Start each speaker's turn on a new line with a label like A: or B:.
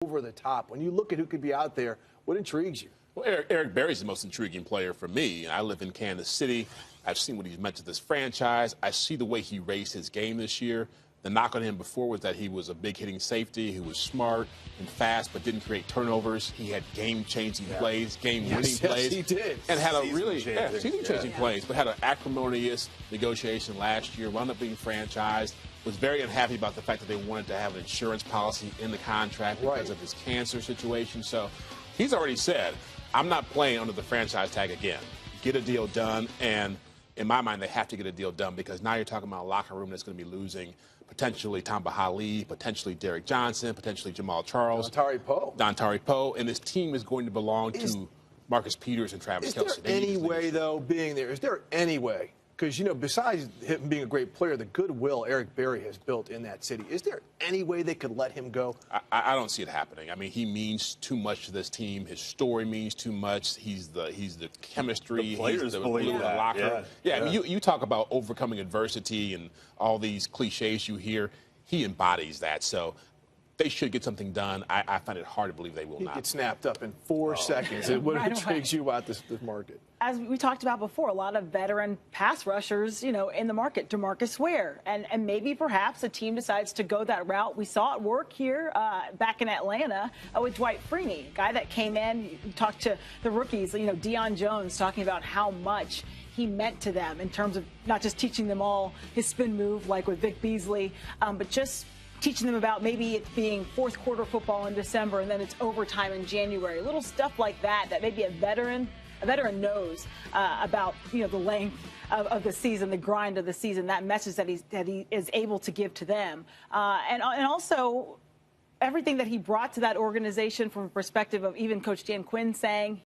A: over the top. When you look at who could be out there, what intrigues you?
B: Well, Eric Berry's the most intriguing player for me. I live in Kansas City. I've seen what he's meant to this franchise. I see the way he raised his game this year. The knock on him before was that he was a big hitting safety who was smart and fast but didn't create turnovers. He had game-changing plays, game-winning plays.
A: Yes, he did.
B: And had a really season-changing plays, but had an acrimonious negotiation last year, wound up being franchised, was very unhappy about the fact that they wanted to have an insurance policy in the contract because of his cancer situation. So he's already said, I'm not playing under the franchise tag again. Get a deal done, and in my mind, they have to get a deal done because now you're talking about a locker room that's going to be losing potentially Tamba Hali, potentially Derek Johnson, potentially Jamal Charles. Dontari Poe. And this team is going to belong to Marcus Peters and Travis Kelce.
A: Is there any way, though, being there, is there any way? Because, you know, besides him being a great player, the goodwill Eric Berry has built in that city, is there any way they could let him go?
B: I don't see it happening. I mean, he means too much to this team. His story means too much. He's the chemistry.
C: The players
B: he's the
C: believe
B: glue in the locker. I mean, you talk about overcoming adversity and all these cliches you hear. He embodies that. So they should get something done. I find it hard to believe they will not.
A: He gets snapped up in 4 seconds. What intrigues you about this market?
D: As we talked about before, a lot of veteran pass rushers, you know, in the market. DeMarcus Ware, and maybe perhaps a team decides to go that route. We saw it work here back in Atlanta with Dwight Freeney, a guy that came in, talked to the rookies, you know, Deion Jones, talking about how much he meant to them in terms of not just teaching them all his spin move like with Vic Beasley, but just teaching them about maybe it being fourth quarter football in December and then it's overtime in January. Little stuff like that maybe a veteran knows about, you know, the length of the season, the grind of the season, that message that he is able to give to them, and also everything that he brought to that organization from a perspective of even Coach Dan Quinn saying